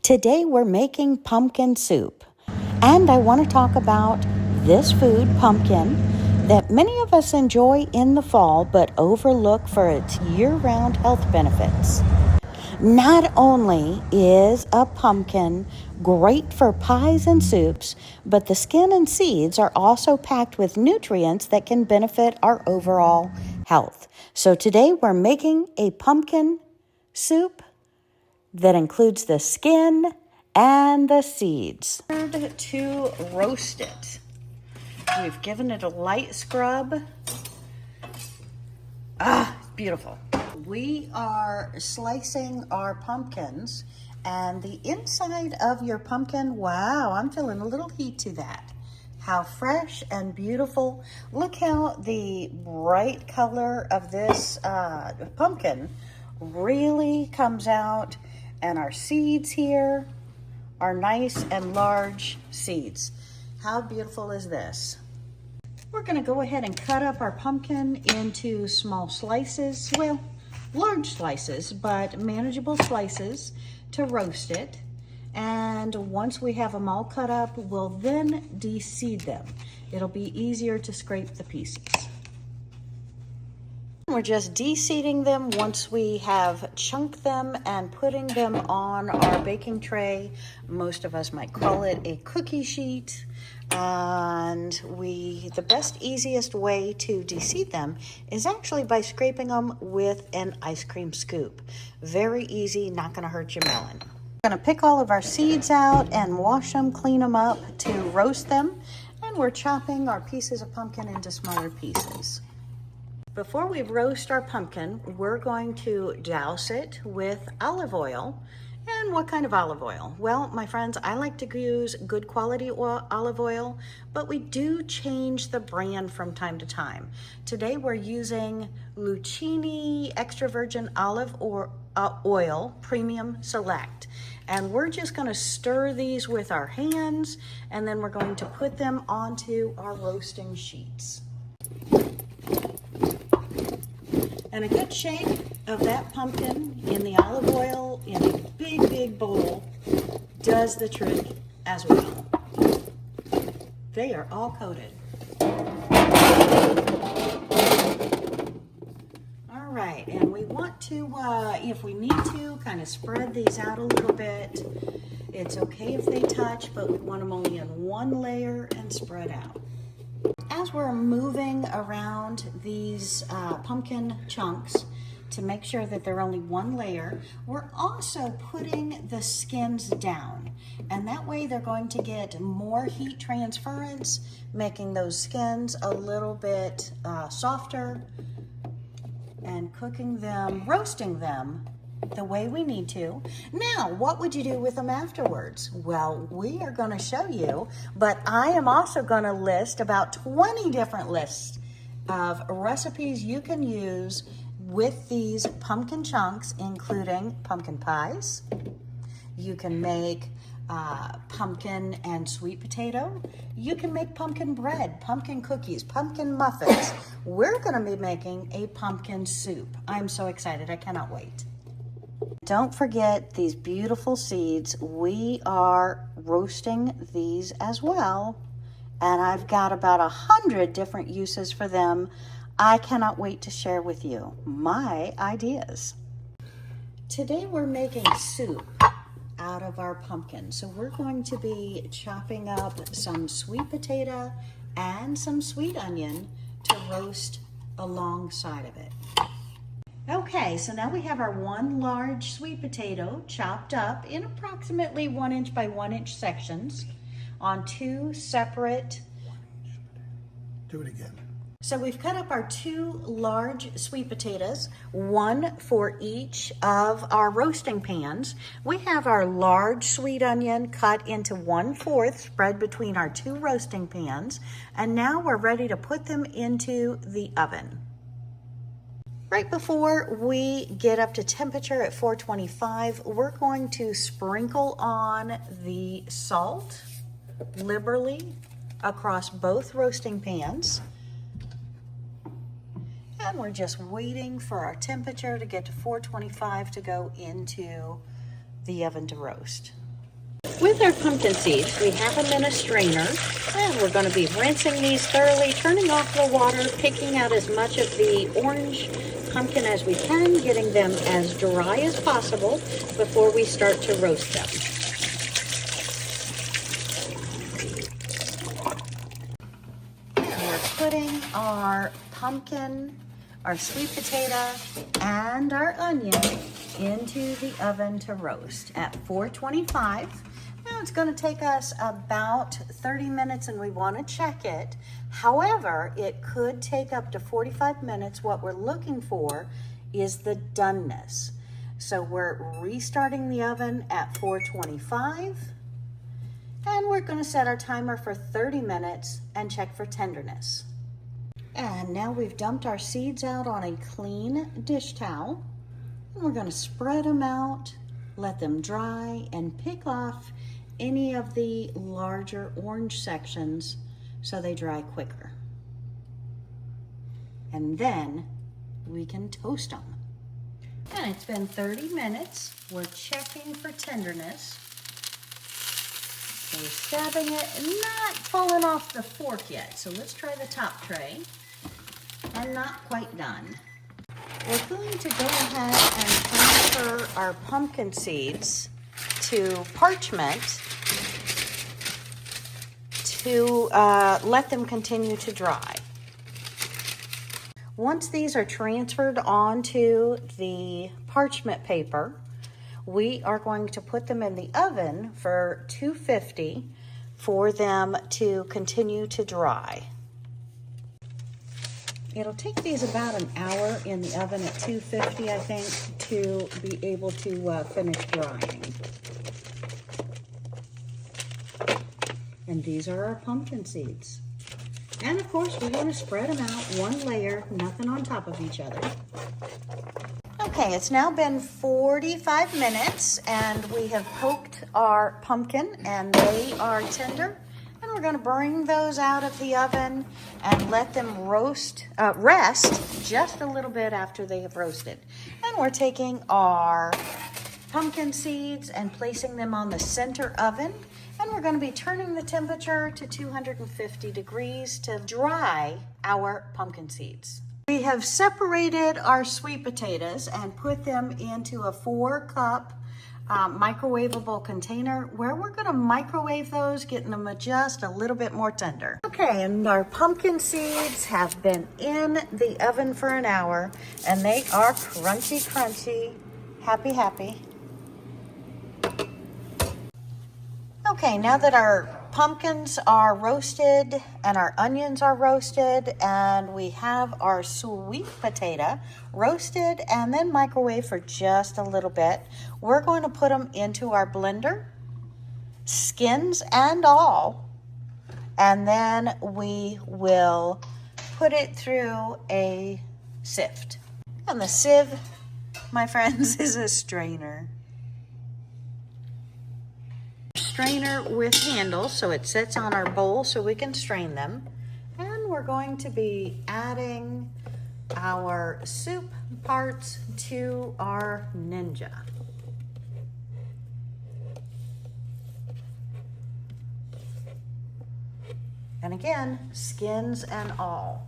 Today we're making pumpkin soup, and I want to talk about this food, pumpkin, that many of us enjoy in the fall but overlook for its year-round health benefits. Not only is a pumpkin great for pies and soups, but the skin and seeds are also packed with nutrients that can benefit our overall health. So today we're making a pumpkin soup that includes the skin and the seeds. To roast it, we've given it a light scrub. Beautiful. We are slicing our pumpkins, and the inside of your pumpkin, wow, I'm feeling a little heat to that. How fresh and beautiful. Look how the bright color of this pumpkin really comes out. And our seeds here are nice and large seeds. How beautiful is this? We're going to go ahead and cut up our pumpkin into small slices. Well, large slices, but manageable slices to roast it. And once we have them all cut up, we'll then de-seed them. It'll be easier to scrape the pieces. We're just de-seeding them once we have chunked them and putting them on our baking tray. Most of us might call it a cookie sheet. And the best, easiest way to de-seed them is actually by scraping them with an ice cream scoop. Very easy, not gonna hurt your melon. We're gonna pick all of our seeds out and wash them, clean them up to roast them. And we're chopping our pieces of pumpkin into smaller pieces. Before we roast our pumpkin, we're going to douse it with olive oil. And what kind of olive oil? Well, my friends, I like to use good quality olive oil, but we do change the brand from time to time. Today we're using Lucchini Extra Virgin Olive Oil Premium Select. And we're just gonna stir these with our hands, and then we're going to put them onto our roasting sheets. And a good shake of that pumpkin in the olive oil in a big bowl does the trick as well. They are all coated. All right, and we want to, if we need to, kind of spread these out a little bit. It's okay if they touch, but we want them only in one layer and spread out. As we're moving around these pumpkin chunks to make sure that they're only one layer, we're also putting the skins down. And that way they're going to get more heat transference, making those skins a little bit softer, and cooking them, roasting them the way we need to. Now, what would you do with them afterwards? Well, we are going to show you, but I am also going to list about 20 different lists of recipes you can use with these pumpkin chunks, including pumpkin pies. You can make pumpkin and sweet potato. You can make pumpkin bread, pumpkin cookies, pumpkin muffins. We're going to be making a pumpkin soup. I'm so excited. I cannot wait. Don't forget these beautiful seeds. We are roasting these as well. And I've got about 100 different uses for them. I cannot wait to share with you my ideas. Today we're making soup out of our pumpkin. So we're going to be chopping up some sweet potato and some sweet onion to roast alongside of it. Okay, so now we have our one large sweet potato chopped up in approximately 1 inch by 1 inch sections on two separate. Do it again. So we've cut up our two large sweet potatoes, one for each of our roasting pans. We have our large sweet onion cut into 1/4, spread between our two roasting pans. And now we're ready to put them into the oven. Right before we get up to temperature at 425, we're going to sprinkle on the salt liberally across both roasting pans. And we're just waiting for our temperature to get to 425 to go into the oven to roast. With our pumpkin seeds, we have them in a strainer, and we're going to be rinsing these thoroughly, turning off the water, picking out as much of the orange pumpkin as we can, getting them as dry as possible before we start to roast them. And we're putting our pumpkin, our sweet potato, and our onion into the oven to roast at 425. Now it's going to take us about 30 minutes and we want to check it. However, it could take up to 45 minutes. What we're looking for is the doneness. So we're restarting the oven at 425 and we're going to set our timer for 30 minutes and check for tenderness. And now we've dumped our seeds out on a clean dish towel. And we're going to spread them out, let them dry, and pick off any of the larger orange sections so they dry quicker. And then we can toast them. And it's been 30 minutes. We're checking for tenderness. So we're stabbing it and not falling off the fork yet. So let's try the top tray. And not quite done. We're going to go ahead and transfer our pumpkin seeds to parchment to let them continue to dry. Once these are transferred onto the parchment paper, we are going to put them in the oven for 250 for them to continue to dry. It'll take these about an hour in the oven at 250, I think, to be able to finish drying. And these are our pumpkin seeds. And of course, we're going to spread them out one layer, nothing on top of each other. Okay, it's now been 45 minutes and we have poked our pumpkin and they are tender. And we're going to bring those out of the oven and let them rest just a little bit after they have roasted. And we're taking our pumpkin seeds and placing them on the center oven. And we're going to be turning the temperature to 250 degrees to dry our pumpkin seeds. We have separated our sweet potatoes and put them into a 4-cup microwavable container where we're going to microwave those, getting them just a little bit more tender. Okay, and our pumpkin seeds have been in the oven for an hour and they are crunchy, crunchy, happy, happy. Okay, now that our pumpkins are roasted and our onions are roasted and we have our sweet potato roasted and then microwave for just a little bit, we're going to put them into our blender, skins and all, and then we will put it through a sift. And the sieve, my friends, is a strainer. Strainer with handles so it sits on our bowl so we can strain them. And we're going to be adding our soup parts to our Ninja. And again, skins and all.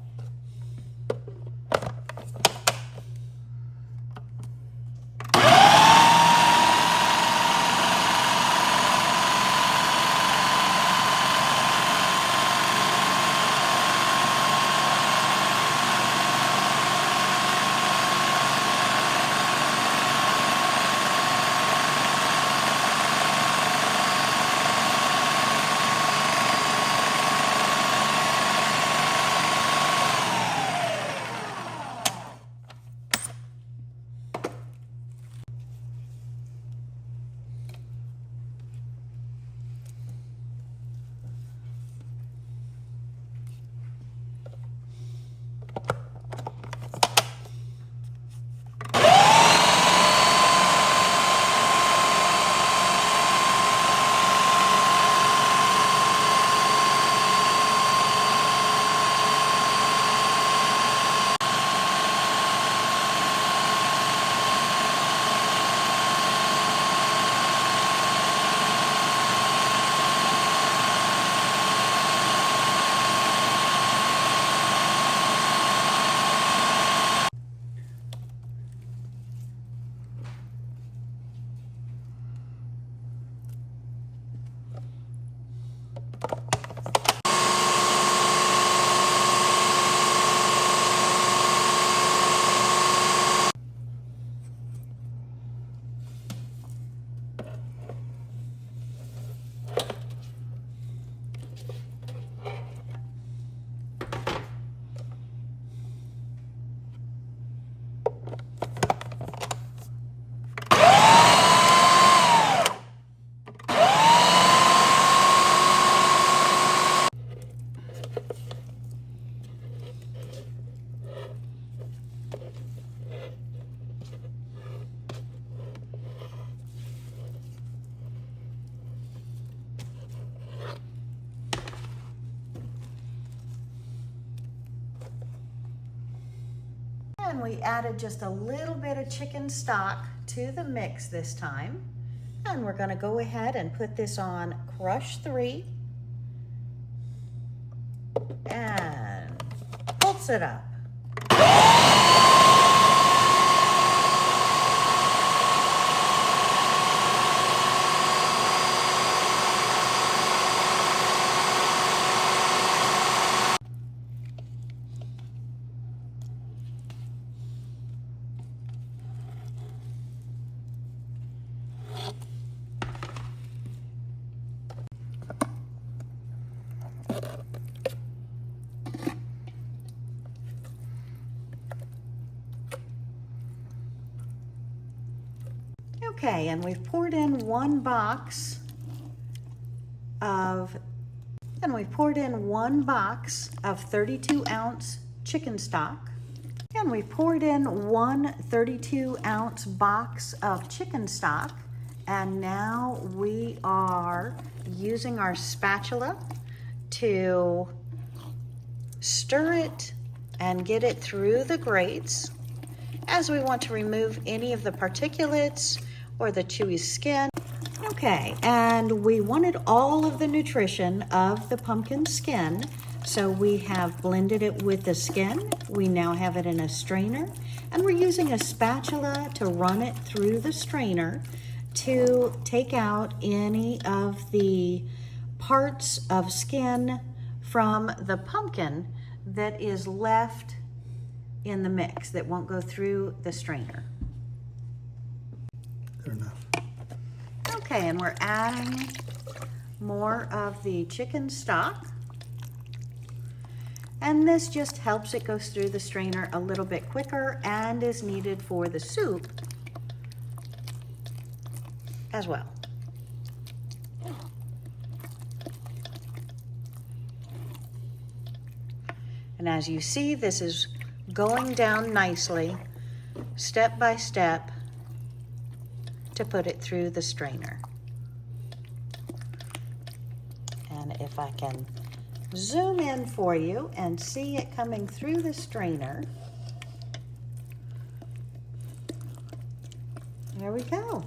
we added just a little bit of chicken stock to the mix this time. And we're gonna go ahead and put this on crush 3 and pulse it up. Okay, and we've poured in one box of 32-ounce chicken stock, and we poured in one 32-ounce box of chicken stock, and now we are using our spatula to stir it and get it through the grates, as we want to remove any of the particulates or the chewy skin. Okay, and we wanted all of the nutrition of the pumpkin skin, so we have blended it with the skin. We now have it in a strainer, and we're using a spatula to run it through the strainer to take out any of the parts of skin from the pumpkin that is left in the mix that won't go through the strainer. Good enough. Okay, and we're adding more of the chicken stock. And this just helps it go through the strainer a little bit quicker and is needed for the soup as well. And as you see, this is going down nicely, step by step, to put it through the strainer. And if I can zoom in for you and see it coming through the strainer, there we go.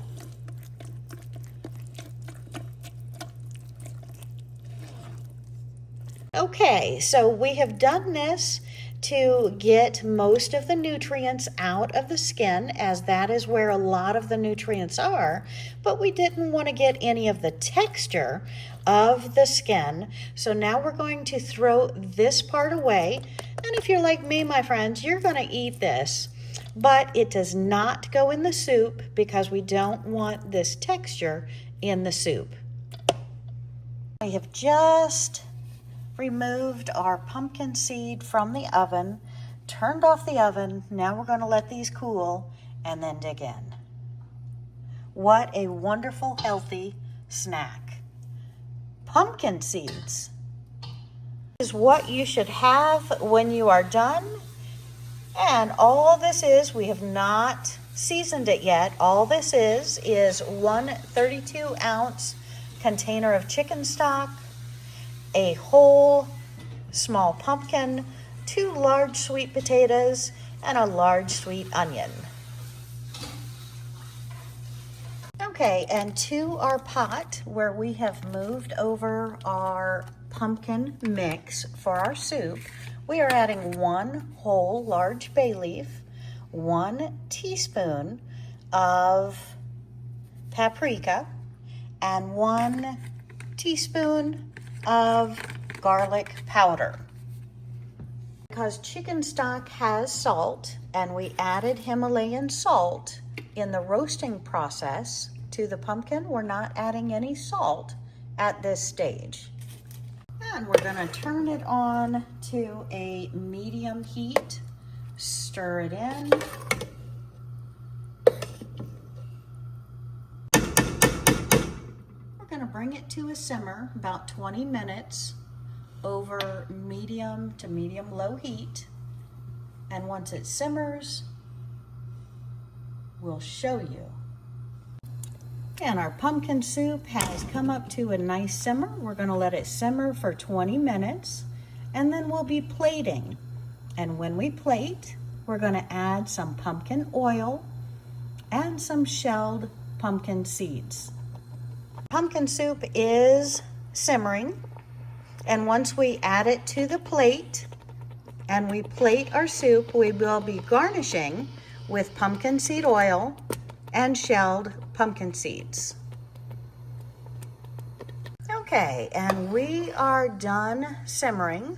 Okay, so we have done this to get most of the nutrients out of the skin, as that is where a lot of the nutrients are, but we didn't want to get any of the texture of the skin. So now we're going to throw this part away. And if you're like me, my friends, you're going to eat this, but it does not go in the soup because we don't want this texture in the soup. I have just removed our pumpkin seed from the oven, turned off the oven. Now we're going to let these cool and then dig in. What a wonderful, healthy snack. Pumpkin seeds is what you should have when you are done. And all this is, we have not seasoned it yet. All this is one 32-ounce container of chicken stock, a whole small pumpkin, 2 large sweet potatoes, and a large sweet onion. Okay, and to our pot where we have moved over our pumpkin mix for our soup, we are adding 1 whole large bay leaf, 1 teaspoon of paprika, and 1 teaspoon of garlic powder. Because chicken stock has salt, and we added Himalayan salt in the roasting process to the pumpkin, we're not adding any salt at this stage. And we're going to turn it on to a medium heat, stir it in. We're going to bring it to a simmer about 20 minutes over medium to medium-low heat. And once it simmers, we'll show you. And our pumpkin soup has come up to a nice simmer. We're going to let it simmer for 20 minutes, and then we'll be plating. And when we plate, we're we're going to add some pumpkin oil and some shelled pumpkin seeds. Pumpkin soup is simmering, and once we add it to the plate and we plate our soup, we will be garnishing with pumpkin seed oil and shelled pumpkin seeds. Okay, and we are done simmering.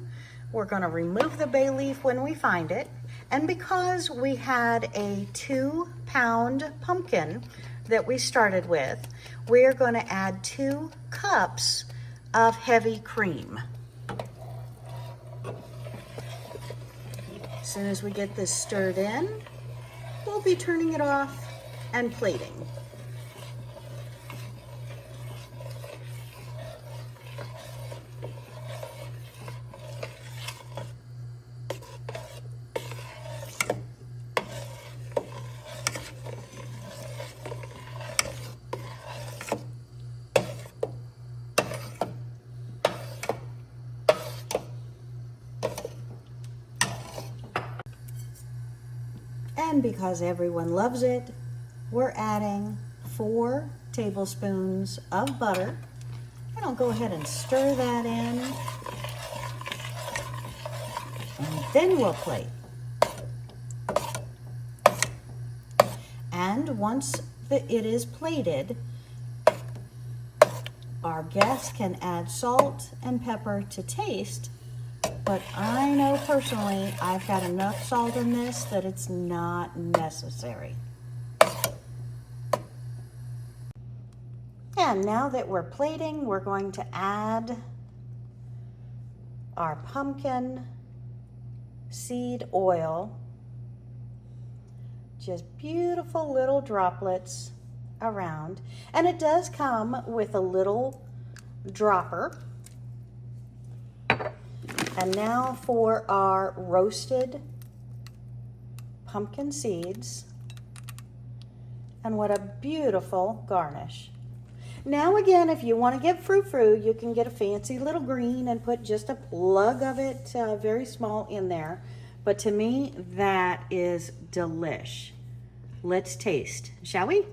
We're going to remove the bay leaf when we find it. And because we had a 2-pound pumpkin that we started with, we're going to add 2 cups of heavy cream. As soon as we get this stirred in, we'll be turning it off and plating. And because everyone loves it, we're adding 4 tablespoons of butter. And I'll go ahead and stir that in. And then we'll plate. And once it is plated, our guests can add salt and pepper to taste. But I know personally I've got enough salt in this that it's not necessary. And now that we're plating, we're going to add our pumpkin seed oil. Just beautiful little droplets around. And it does come with a little dropper. And now for our roasted pumpkin seeds. And what a beautiful garnish. Now again, if you want to get frou-frou, you can get a fancy little green and put just a plug of it, very small, in there. But to me, that is delish. Let's taste, shall we?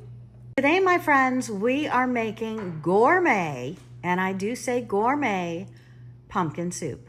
Today, my friends, we are making gourmet, and I do say gourmet, pumpkin soup.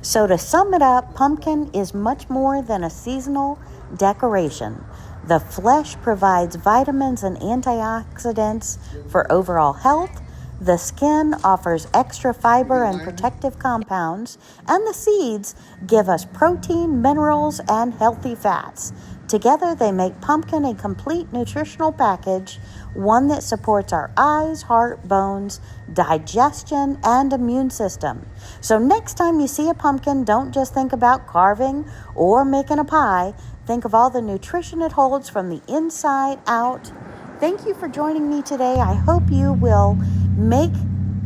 So to sum it up, pumpkin is much more than a seasonal decoration. The flesh provides vitamins and antioxidants for overall health. The skin offers extra fiber and protective compounds. And the seeds give us protein, minerals, and healthy fats. Together, they make pumpkin a complete nutritional package, one that supports our eyes, heart, bones, digestion, and immune system. So next time you see a pumpkin, don't just think about carving or making a pie. Think of all the nutrition it holds from the inside out. Thank you for joining me today. I hope you will make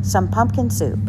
some pumpkin soup.